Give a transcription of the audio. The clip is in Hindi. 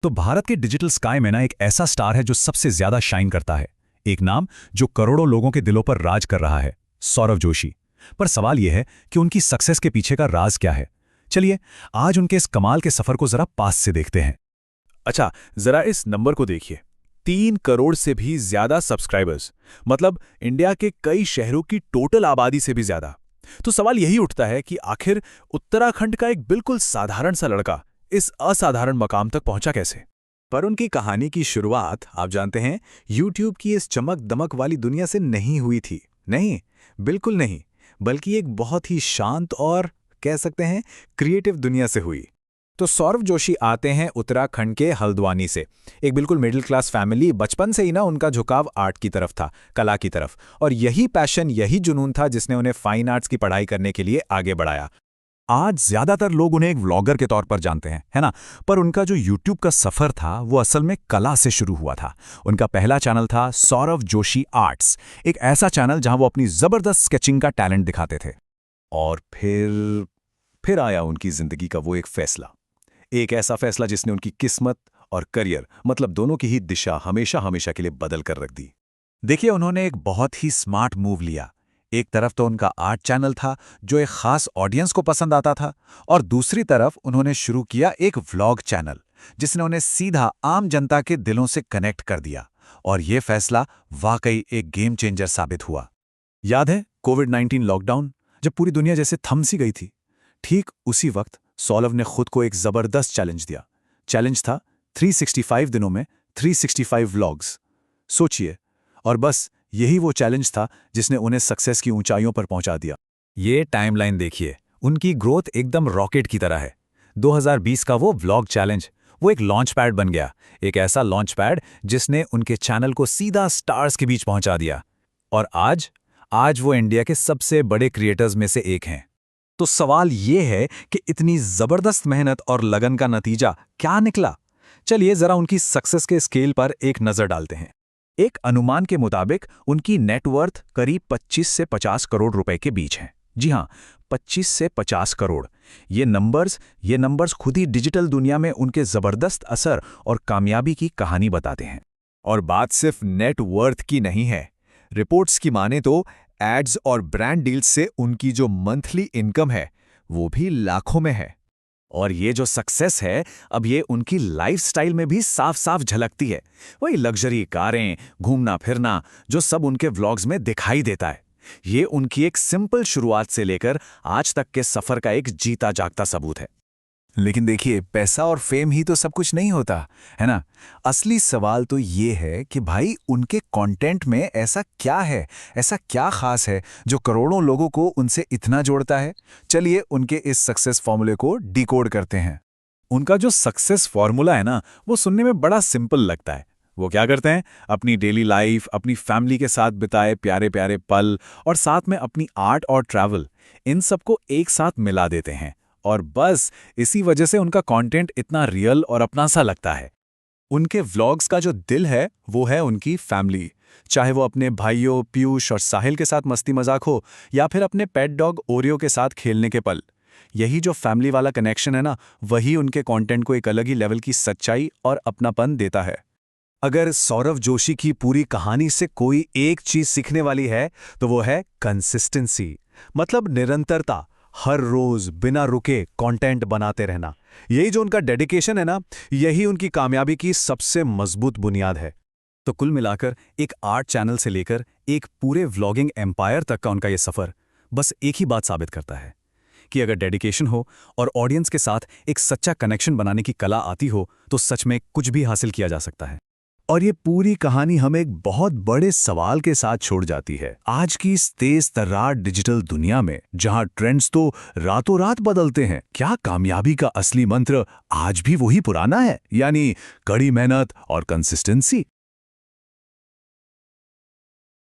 तो भारत के डिजिटल स्काई में ना एक ऐसा स्टार है जो सबसे ज्यादा शाइन करता है। एक नाम जो करोड़ों लोगों के दिलों पर राज कर रहा है, सौरव जोशी। पर सवाल यह है कि उनकी सक्सेस के पीछे का राज क्या है। चलिए आज उनके इस कमाल के सफर को जरा पास से देखते हैं। अच्छा, जरा इस नंबर को देखिए। 3 करोड़ से भी ज्यादा सब्सक्राइबर्स, मतलब इंडिया के कई शहरों की टोटल आबादी से भी ज्यादा। तो सवाल यही उठता है कि आखिर उत्तराखंड का एक बिल्कुल साधारण सा लड़का इस असाधारण मकाम तक पहुंचा कैसे। पर उनकी कहानी की शुरुआत आप जानते हैं, यूट्यूब की इस चमक दमक वाली दुनिया से नहीं हुई थी। नहीं, बिल्कुल नहीं, बल्कि एक बहुत ही शांत और कह सकते हैं क्रिएटिव दुनिया से हुई। तो सौरव जोशी आते हैं उत्तराखंड के हल्द्वानी से। एक बिल्कुल मिडिल क्लास फैमिली। बचपन से ही ना उनका झुकाव आर्ट की तरफ था, कला की तरफ। और यही पैशन, यही जुनून था जिसने उन्हें फाइन आर्ट्स की पढ़ाई करने के लिए आगे बढ़ाया। आज ज्यादातर लोग उन्हें एक व्लॉगर के तौर पर जानते हैं, है ना। पर उनका जो यूट्यूब का सफर था वो असल में कला से शुरू हुआ था। उनका पहला चैनल था सौरव जोशी आर्ट्स, एक ऐसा चैनल जहां वो अपनी जबरदस्त स्केचिंग का टैलेंट दिखाते थे। और फिर आया उनकी जिंदगी का वो एक फैसला, एक ऐसा फैसला जिसने उनकी किस्मत और करियर, मतलब दोनों की ही दिशा हमेशा हमेशा के लिए बदल कर रख दी। देखिए, उन्होंने एक बहुत ही स्मार्ट मूव लिया। एक तरफ तो उनका आर्ट चैनल था जो एक खास ऑडियंस को पसंद आता था, और दूसरी तरफ उन्होंने शुरू किया एक व्लॉग चैनल जिसने उन्हें सीधा आम जनता के दिलों से कनेक्ट कर दिया। और ये फैसला वाकई एक गेम चेंजर साबित हुआ। याद है कोविड-19 लॉकडाउन, जब पूरी दुनिया जैसे थम सी गई थी। ठीक उसी वक्त सौरव ने खुद को एक जबरदस्त चैलेंज दिया। चैलेंज था 365 दिनों में 365 व्लॉग्स। सोचिए, और बस यही वो चैलेंज था जिसने उन्हें सक्सेस की ऊंचाइयों पर पहुंचा दिया। ये टाइमलाइन देखिए, उनकी ग्रोथ एकदम रॉकेट की तरह है। 2020 का वो व्लॉग चैलेंज, वो एक लॉन्च पैड बन गया। एक ऐसा लॉन्च पैड जिसने उनके चैनल को सीधा स्टार्स के बीच पहुंचा दिया। और आज वो इंडिया के सबसे बड़े क्रिएटर्स में से एक हैं। तो सवाल ये है कि इतनी जबरदस्त मेहनत और लगन का नतीजा क्या निकला। चलिए जरा उनकी सक्सेस के स्केल पर एक नजर डालते हैं। एक अनुमान के मुताबिक उनकी नेटवर्थ करीब 25 से 50 करोड़ रुपए के बीच है। जी हां, 25 से 50 करोड़। ये नंबर्स खुद ही डिजिटल दुनिया में उनके जबरदस्त असर और कामयाबी की कहानी बताते हैं। और बात सिर्फ नेटवर्थ की नहीं है। रिपोर्ट्स की माने तो एड्स और ब्रांड डील्स से उनकी जो मंथली इनकम है वो भी लाखों में है। और ये जो सक्सेस है, अब ये उनकी लाइफस्टाइल में भी साफ साफ झलकती है। वही लग्जरी कारें, घूमना फिरना, जो सब उनके व्लॉग्स में दिखाई देता है। ये उनकी एक सिंपल शुरुआत से लेकर आज तक के सफर का एक जीता जागता सबूत है। लेकिन देखिए, पैसा और फेम ही तो सब कुछ नहीं होता, है ना। असली सवाल तो ये है कि भाई उनके कंटेंट में ऐसा क्या है, ऐसा क्या खास है जो करोड़ों लोगों को उनसे इतना जोड़ता है। चलिए उनके इस सक्सेस फॉर्मूले को डिकोड करते हैं। उनका जो सक्सेस फॉर्मूला है ना, वो सुनने में बड़ा सिंपल लगता है। वो क्या करते हैं, अपनी डेली लाइफ, अपनी फैमिली के साथ बिताए प्यारे प्यारे पल, और साथ में अपनी आर्ट और ट्रैवल, इन सबको एक साथ मिला देते हैं। और बस इसी वजह से उनका कंटेंट इतना रियल और अपना सा लगता है। उनके व्लॉग्स का जो दिल है वो है उनकी फैमिली। चाहे वो अपने भाइयों पीयूष और साहिल के साथ मस्ती मजाक हो, या फिर अपने पेट डॉग ओरियो के साथ खेलने के पल। यही जो फैमिली वाला कनेक्शन है ना, वही उनके कंटेंट को एक अलग ही लेवल की सच्चाई और अपनापन देता है। अगर सौरव जोशी की पूरी कहानी से कोई एक चीज सीखने वाली है तो वो है कंसिस्टेंसी, मतलब निरंतरता। हर रोज बिना रुके कंटेंट बनाते रहना। यही जो उनका डेडिकेशन है ना, यही उनकी कामयाबी की सबसे मजबूत बुनियाद है। तो कुल मिलाकर एक आर्ट चैनल से लेकर एक पूरे व्लॉगिंग एम्पायर तक का उनका ये सफर बस एक ही बात साबित करता है कि अगर डेडिकेशन हो और ऑडियंस के साथ एक सच्चा कनेक्शन बनाने की कला आती हो तो सच में कुछ भी हासिल किया जा सकता है। और ये पूरी कहानी हमें एक बहुत बड़े सवाल के साथ छोड़ जाती है। आज की इस तेज तर्रार डिजिटल दुनिया में, जहां ट्रेंड्स तो रातों रात बदलते हैं, क्या कामयाबी का असली मंत्र आज भी वही पुराना है, यानी कड़ी मेहनत और कंसिस्टेंसी?